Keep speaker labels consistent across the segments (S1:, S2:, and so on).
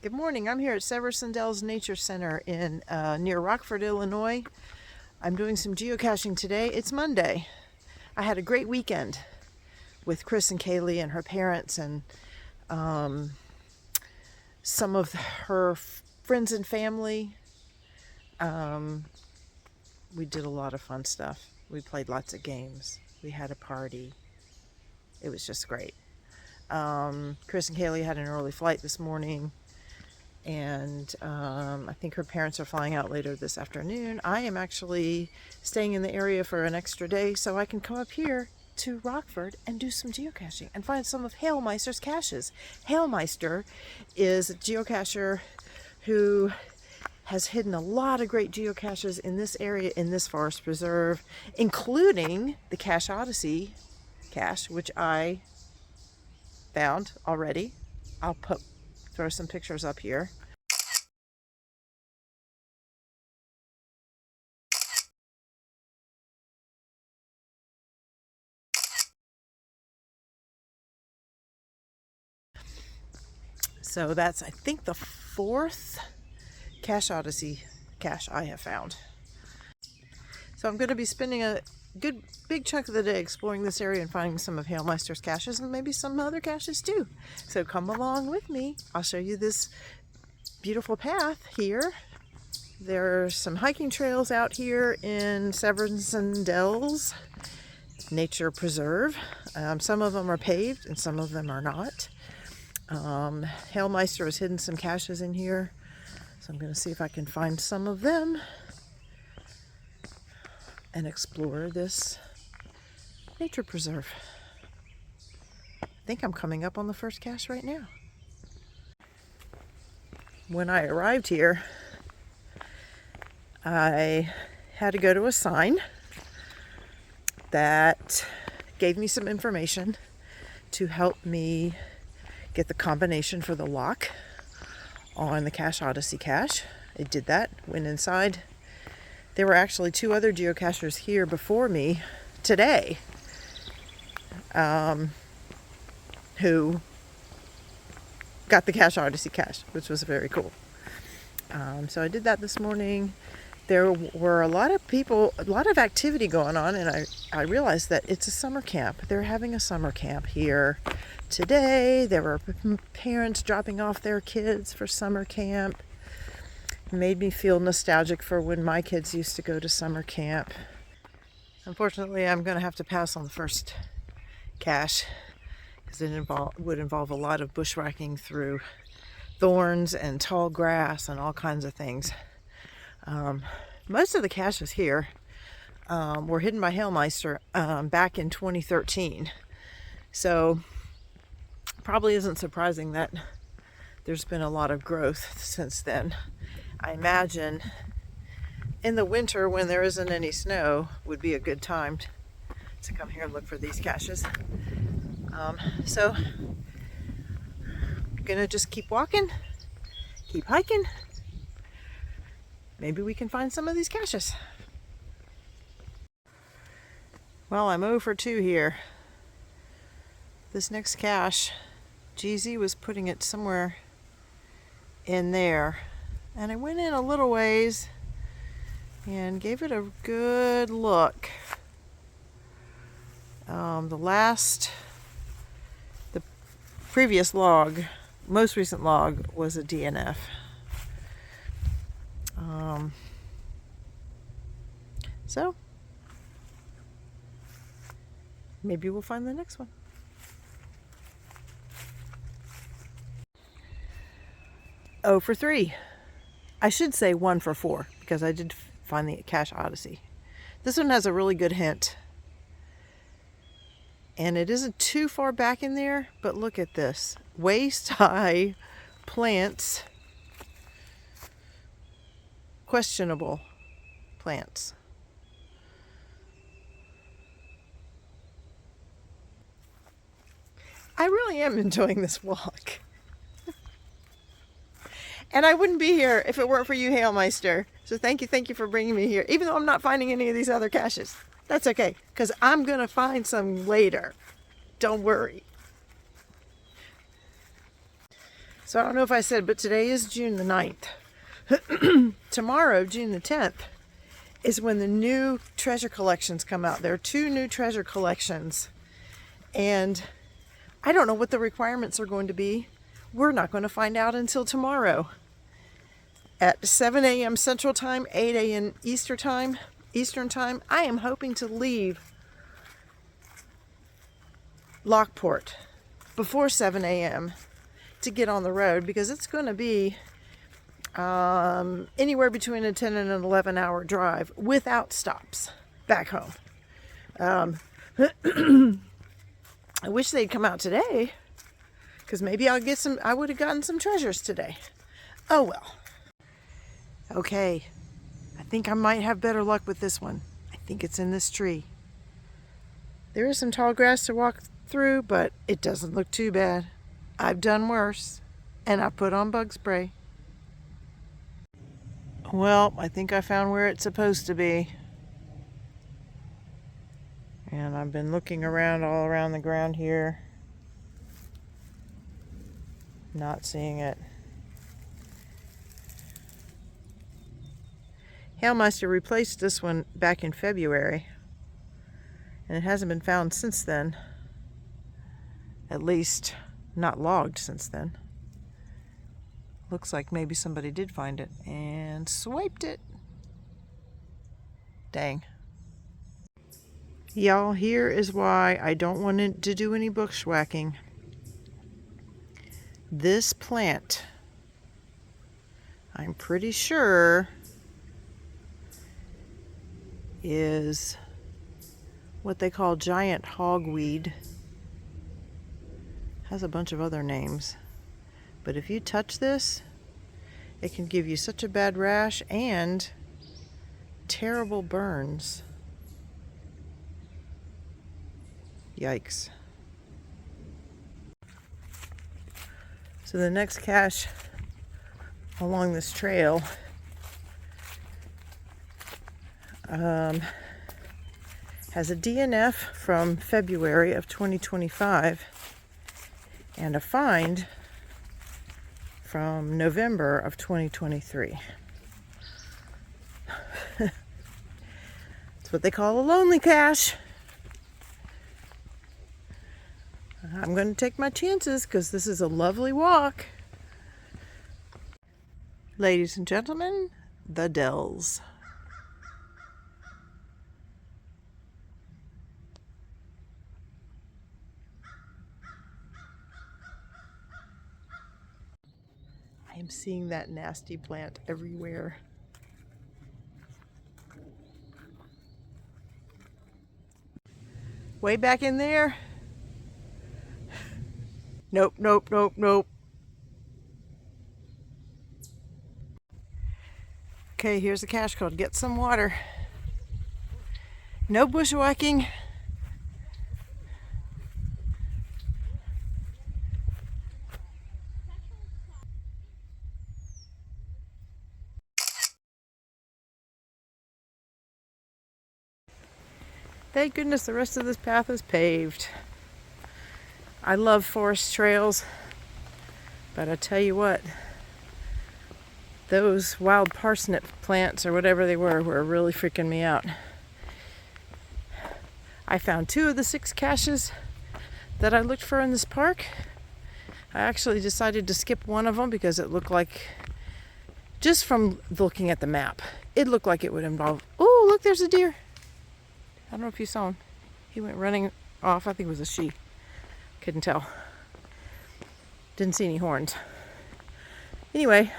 S1: Good morning. I'm here at Severson Dells Nature Center in near Rockford, Illinois. I'm doing some geocaching today. It's Monday. I had a great weekend with Chris and Kaylee and her parents and some of her friends and family. We did a lot of fun stuff. We played lots of games. We had a party. It was just great. Chris and Kaylee had an early flight this morning. And I think her parents are flying out later this afternoon. I am actually staying in the area for an extra day so I can come up here to Rockford and do some geocaching and find some of Halemeister's caches. Halemeister is a geocacher who has hidden a lot of great geocaches in this area, in this forest preserve, including the Cache Odyssey cache, which I found already. I'll throw some pictures up here. So that's, I think, the fourth Cache Odyssey cache I have found. So I'm going to be spending a good big chunk of the day exploring this area and finding some of Halemeister's caches and maybe some other caches too. So come along with me. I'll show you this beautiful path here. There's some hiking trails out here in Severson Dells Nature Preserve. Some of them are paved and some of them are not. Halemeister has hidden some caches in here, so I'm going to see if I can find some of them and explore this nature preserve. I think I'm coming up on the first cache right now. When I arrived here, I had to go to a sign that gave me some information to help me get the combination for the lock on the Cache Odyssey cache. It did that, went inside. There were actually two other geocachers here before me today who got the Cache Odyssey cache, which was very cool. So I did that this morning. There were a lot of people, a lot of activity going on, and I realized that it's a summer camp. They're having a summer camp here today. There were parents dropping off their kids for summer camp. It made me feel nostalgic for when my kids used to go to summer camp. Unfortunately, I'm going to have to pass on the first cache because it would involve a lot of bushwhacking through thorns and tall grass and all kinds of things. Most of the caches here were hidden by Halemeister back in 2013. So probably isn't surprising that there's been a lot of growth since then. I imagine in the winter when there isn't any snow would be a good time to come here and look for these caches. So I'm gonna just keep walking, keep hiking. Maybe we can find some of these caches. Well, I'm 0 for 2 here. This next cache, GZ was putting it somewhere in there. And I went in a little ways and gave it a good look. The previous log, most recent log, was a DNF. So maybe we'll find the next one. 0 for 3. I should say 1 for 4 because I did find the Cache Odyssey. This one has a really good hint. And it isn't too far back in there, but look at this. Waist-high plants. Questionable plants. I really am enjoying this walk. And I wouldn't be here if it weren't for you, Halemeister. So thank you for bringing me here. Even though I'm not finding any of these other caches. That's okay, because I'm going to find some later. Don't worry. So I don't know if I said, but today is June the 9th. Tomorrow, June the 10th, is when the new treasure collections come out. There are 2 new treasure collections. And I don't know what the requirements are going to be. We're not going to find out until tomorrow. At 7 a.m. Central Time, 8 a.m. Eastern Time, I am hoping to leave Lockport before 7 a.m. to get on the road, because it's going to be anywhere between a 10 and an 11 hour drive without stops back home. I wish they'd come out today, because maybe I would have gotten some treasures today. Oh well. Okay, I think I might have better luck with this one. I think it's in this tree. There is some tall grass to walk through, but it doesn't look too bad. I've done worse, and I put on bug spray. Well, I think I found where it's supposed to be. And I've been looking around all around the ground here, not seeing it. Halemeister replaced this one back in February, and it hasn't been found since then. At least not logged since then. Looks like maybe somebody did find it and swiped it. Dang. Y'all, here is why I don't want to do any bushwhacking. This plant, I'm pretty sure, is what they call giant hogweed. Has a bunch of other names. But if you touch this, it can give you such a bad rash and terrible burns. Yikes. So the next cache along this trail has a DNF from February of 2025 and a find from November of 2023. It's what they call a lonely cache. I'm going to take my chances because this is a lovely walk. Ladies and gentlemen, the Dells. I am seeing that nasty plant everywhere. Way back in there. Nope, nope, nope, nope. Okay, here's a cache called Get Some Water. No bushwhacking. Thank goodness the rest of this path is paved. I love forest trails, but I tell you what, those wild parsnip plants or whatever they were really freaking me out. I found 2 of the 6 caches that I looked for in this park. I actually decided to skip one of them because it looked like, just from looking at the map, it looked like it would involve, oh, look, there's a deer. I don't know if you saw him. He went running off. I think it was a she. Couldn't tell. Didn't see any horns. Anyway,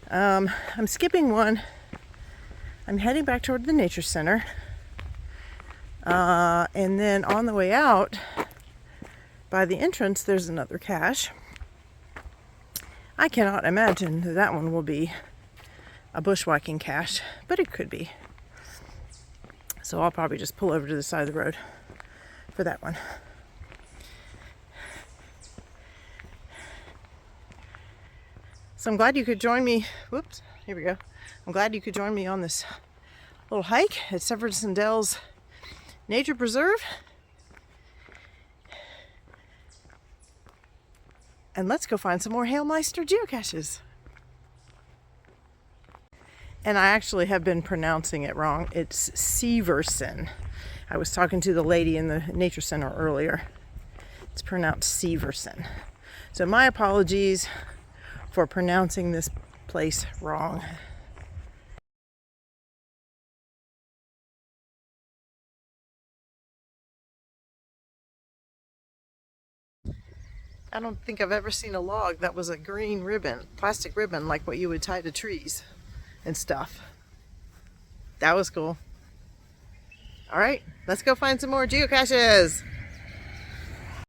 S1: I'm skipping one. I'm heading back toward the nature center. And then on the way out, by the entrance, there's another cache. I cannot imagine that that one will be a bushwhacking cache, but it could be. So I'll probably just pull over to the side of the road for that one. So I'm glad you could join me. Whoops, here we go. I'm glad you could join me on this little hike at Severson Dells Nature Preserve. And let's go find some more Halemeister geocaches. And I actually have been pronouncing it wrong. It's Severson. I was talking to the lady in the nature center earlier. It's pronounced Severson. So my apologies for pronouncing this place wrong. I don't think I've ever seen a log that was a green ribbon, plastic ribbon, like what you would tie to trees and stuff. That was cool. All right, let's go find some more geocaches.